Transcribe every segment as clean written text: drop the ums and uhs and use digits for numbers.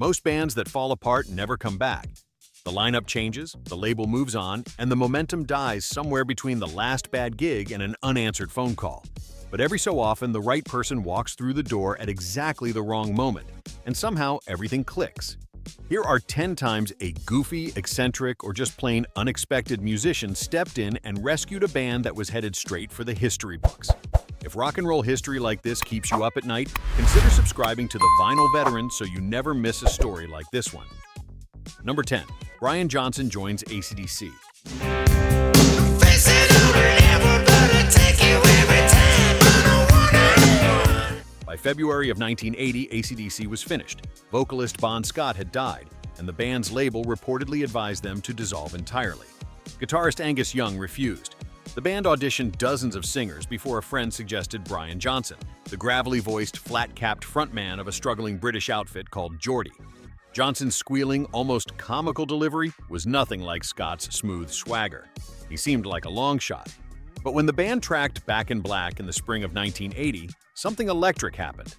Most bands that fall apart never come back. The lineup changes, the label moves on, and the momentum dies somewhere between the last bad gig and an unanswered phone call. But every so often, the right person walks through the door at exactly the wrong moment, and somehow everything clicks. Here are 10 times a goofy, eccentric, or just plain unexpected musician stepped in and rescued a band that was headed straight for the history books. If rock and roll history like this keeps you up at night, consider subscribing to the Vinyl Veteran so you never miss a story like this one. Number 10. Brian Johnson joins AC/DC. By February of 1980, AC/DC was finished. Vocalist Bon Scott had died, and the band's label reportedly advised them to dissolve entirely. Guitarist Angus Young refused. The band auditioned dozens of singers before a friend suggested Brian Johnson, the gravelly-voiced, flat-capped frontman of a struggling British outfit called Geordie. Johnson's squealing, almost comical delivery was nothing like Scott's smooth swagger. He seemed like a long shot. But when the band tracked Back in Black in the spring of 1980, something electric happened.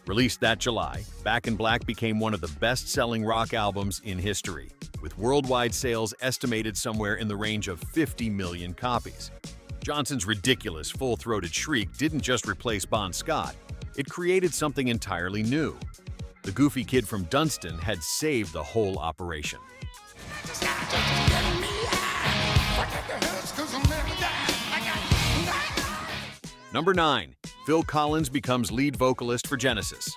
Released that July, Back in Black became one of the best-selling rock albums in history, with worldwide sales estimated somewhere in the range of 50 million copies. Johnson's ridiculous, full-throated shriek didn't just replace Bon Scott, it created something entirely new. The goofy kid from Dunston had saved the whole operation. Number 9. Phil Collins becomes lead vocalist for Genesis.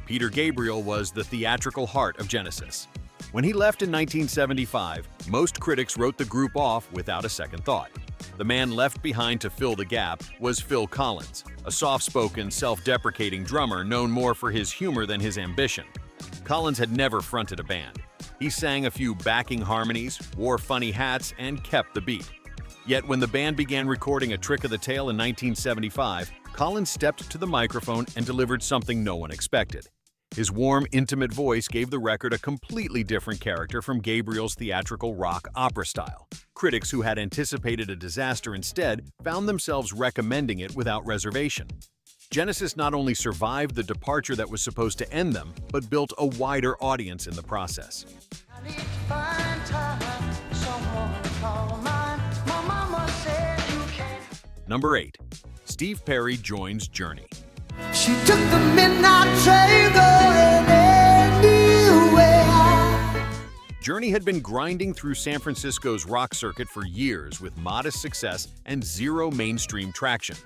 Peter Gabriel was the theatrical heart of Genesis. When he left in 1975, most critics wrote the group off without a second thought. The man left behind to fill the gap was Phil Collins, a soft-spoken, self-deprecating drummer known more for his humor than his ambition. Collins had never fronted a band. He sang a few backing harmonies, wore funny hats, and kept the beat. Yet when the band began recording A Trick of the Tail in 1975, Collins stepped to the microphone and delivered something no one expected. His warm, intimate voice gave the record a completely different character from Gabriel's theatrical rock opera style. Critics who had anticipated a disaster instead found themselves recommending it without reservation. Genesis not only survived the departure that was supposed to end them, but built a wider audience in the process. Number 8. Steve Perry joins Journey. She took the midnight train going anywhere. Journey had been grinding through San Francisco's rock circuit for years with modest success and zero mainstream traction.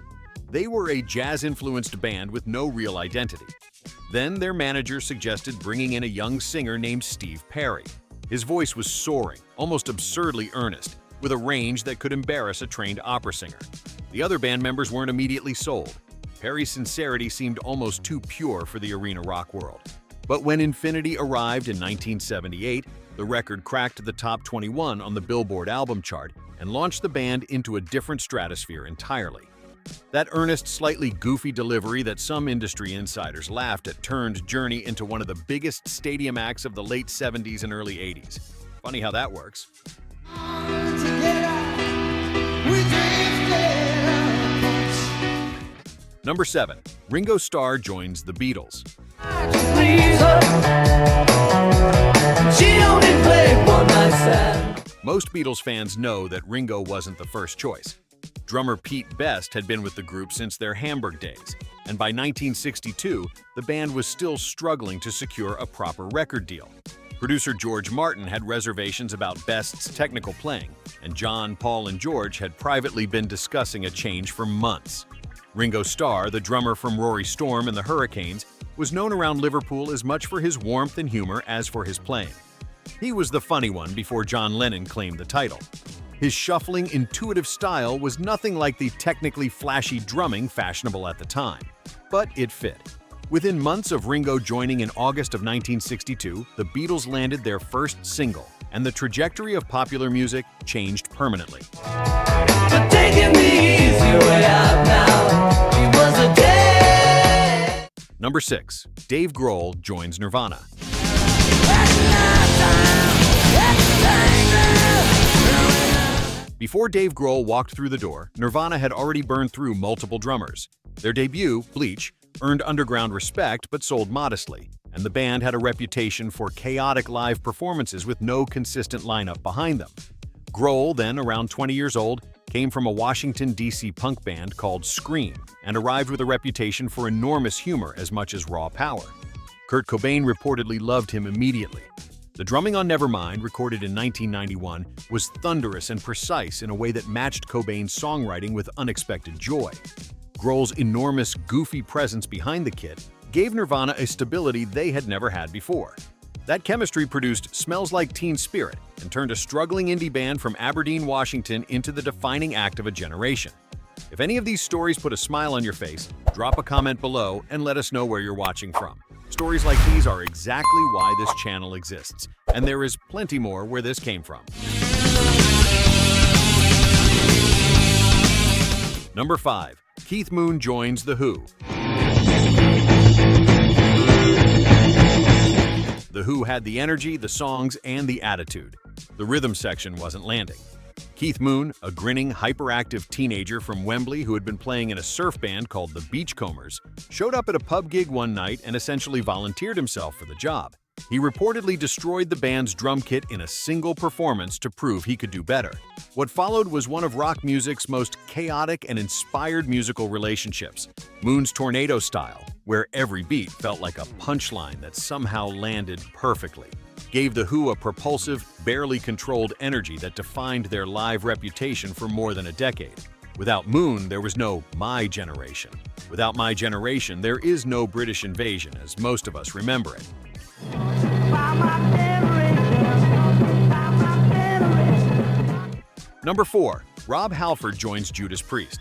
They were a jazz-influenced band with no real identity. Then their manager suggested bringing in a young singer named Steve Perry. His voice was soaring, almost absurdly earnest, with a range that could embarrass a trained opera singer. The other band members weren't immediately sold. Perry's sincerity seemed almost too pure for the arena rock world. But when Infinity arrived in 1978, the record cracked the top 21 on the Billboard album chart and launched the band into a different stratosphere entirely. That earnest, slightly goofy delivery that some industry insiders laughed at turned Journey into one of the biggest stadium acts of the late 70s and early 80s. Funny how that works. Number 7. Ringo Starr joins the Beatles. Most Beatles fans know that Ringo wasn't the first choice. Drummer Pete Best had been with the group since their Hamburg days, and by 1962, the band was still struggling to secure a proper record deal. Producer George Martin had reservations about Best's technical playing, and John, Paul, and George had privately been discussing a change for months. Ringo Starr, the drummer from Rory Storm and the Hurricanes, was known around Liverpool as much for his warmth and humor as for his playing. He was the funny one before John Lennon claimed the title. His shuffling, intuitive style was nothing like the technically flashy drumming fashionable at the time, but it fit. Within months of Ringo joining in August of 1962, the Beatles landed their first single, and the trajectory of popular music changed permanently. But taking the easy way out now, he was a day. Number 6. Dave Grohl joins Nirvana. Before Dave Grohl walked through the door, Nirvana had already burned through multiple drummers. Their debut, Bleach, earned underground respect but sold modestly, and the band had a reputation for chaotic live performances with no consistent lineup behind them. Grohl, then around 20 years old, came from a Washington, D.C. punk band called Scream and arrived with a reputation for enormous humor as much as raw power. Kurt Cobain reportedly loved him immediately. The drumming on Nevermind, recorded in 1991, was thunderous and precise in a way that matched Cobain's songwriting with unexpected joy. Grohl's enormous, goofy presence behind the kit gave Nirvana a stability they had never had before. That chemistry produced Smells Like Teen Spirit and turned a struggling indie band from Aberdeen, Washington into the defining act of a generation. If any of these stories put a smile on your face, drop a comment below and let us know where you're watching from. Stories like these are exactly why this channel exists, and there is plenty more where this came from. Number 5. Keith Moon joins The Who. The Who had the energy, the songs, and the attitude. The rhythm section wasn't landing. Keith Moon, a grinning, hyperactive teenager from Wembley who had been playing in a surf band called the Beachcombers, showed up at a pub gig one night and essentially volunteered himself for the job. He reportedly destroyed the band's drum kit in a single performance to prove he could do better. What followed was one of rock music's most chaotic and inspired musical relationships, Moon's tornado style, where every beat felt like a punchline that somehow landed perfectly, gave The Who a propulsive, barely controlled energy that defined their live reputation for more than a decade. Without Moon, there was no My Generation. Without My Generation, there is no British invasion, as most of us remember it. Number 4. Rob Halford joins Judas Priest.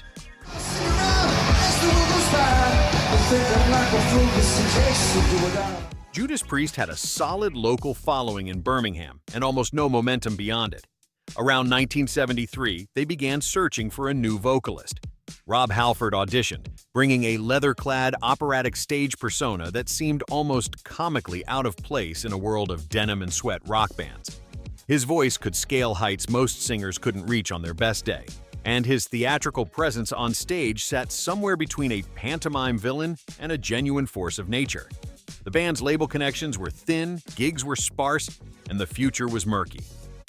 Judas Priest had a solid local following in Birmingham and almost no momentum beyond it. Around 1973, they began searching for a new vocalist. Rob Halford auditioned, bringing a leather-clad operatic stage persona that seemed almost comically out of place in a world of denim and sweat rock bands. His voice could scale heights most singers couldn't reach on their best day, and his theatrical presence on stage sat somewhere between a pantomime villain and a genuine force of nature. The band's label connections were thin, gigs were sparse, and the future was murky.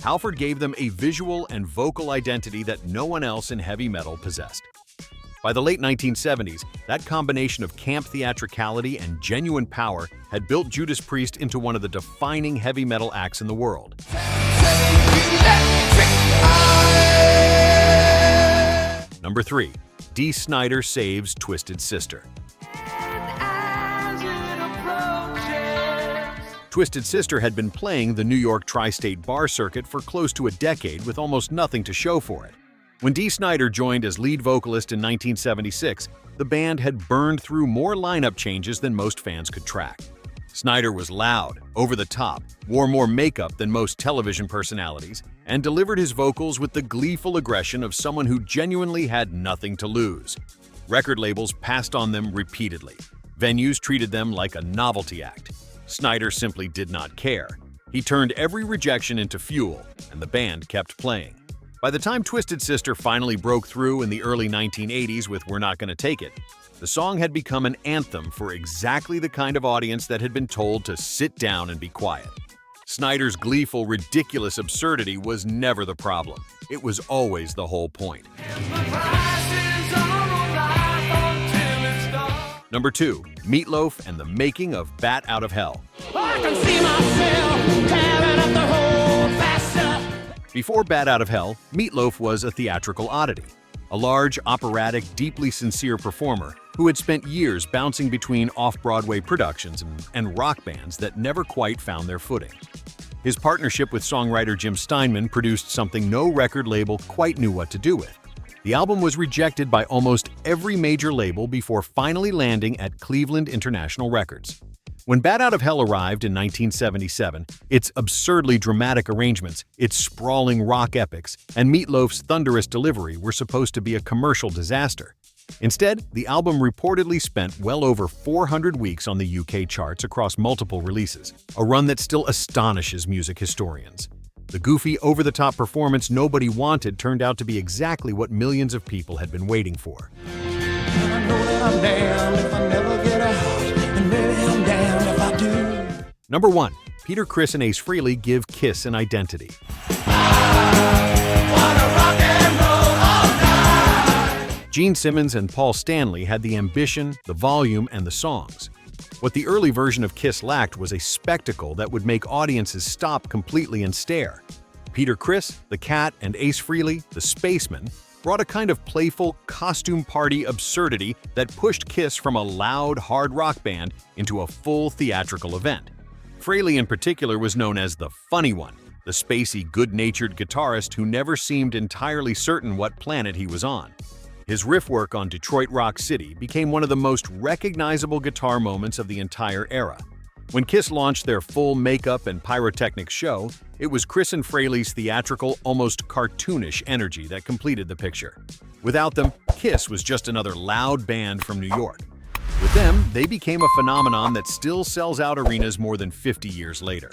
Halford gave them a visual and vocal identity that no one else in heavy metal possessed. By the late 1970s, that combination of camp theatricality and genuine power had built Judas Priest into one of the defining heavy metal acts in the world. Number 3. Dee Snider saves Twisted Sister. Twisted Sister had been playing the New York tri-state bar circuit for close to a decade with almost nothing to show for it. When Dee Snider joined as lead vocalist in 1976, the band had burned through more lineup changes than most fans could track. Snider was loud, over the top, wore more makeup than most television personalities, and delivered his vocals with the gleeful aggression of someone who genuinely had nothing to lose. Record labels passed on them repeatedly. Venues treated them like a novelty act. Snider simply did not care. He turned every rejection into fuel, and the band kept playing. By the time Twisted Sister finally broke through in the early 1980s with We're Not Gonna Take It, the song had become an anthem for exactly the kind of audience that had been told to sit down and be quiet. Snider's gleeful, ridiculous absurdity was never the problem. It was always the whole point. Number 2. Meatloaf and the Making of Bat Out of Hell. I can see myself tearing up the whole faster. Before Bat Out of Hell, Meatloaf was a theatrical oddity. A large, operatic, deeply sincere performer who had spent years bouncing between off-Broadway productions and rock bands that never quite found their footing. His partnership with songwriter Jim Steinman produced something no record label quite knew what to do with. The album was rejected by almost every major label before finally landing at Cleveland International Records. When Bat Out of Hell arrived in 1977, its absurdly dramatic arrangements, its sprawling rock epics, and Meatloaf's thunderous delivery were supposed to be a commercial disaster. Instead, the album reportedly spent well over 400 weeks on the UK charts across multiple releases, a run that still astonishes music historians. The goofy, over-the-top performance nobody wanted turned out to be exactly what millions of people had been waiting for. I know that I'm damned if I never get out, and maybe I'm damned if I do. Number 1. Peter Criss and Ace Frehley give Kiss an identity. Gene Simmons and Paul Stanley had the ambition, the volume, and the songs. What the early version of Kiss lacked was a spectacle that would make audiences stop completely and stare. Peter Criss, the Cat, and Ace Frehley, the Spaceman, brought a kind of playful, costume party absurdity that pushed Kiss from a loud, hard rock band into a full theatrical event. Frehley in particular was known as the funny one, the spacey, good-natured guitarist who never seemed entirely certain what planet he was on. His riff work on Detroit Rock City became one of the most recognizable guitar moments of the entire era. When Kiss launched their full makeup and pyrotechnics show, it was Criss and Frehley's theatrical, almost cartoonish energy that completed the picture. Without them, Kiss was just another loud band from New York. With them, they became a phenomenon that still sells out arenas more than 50 years later.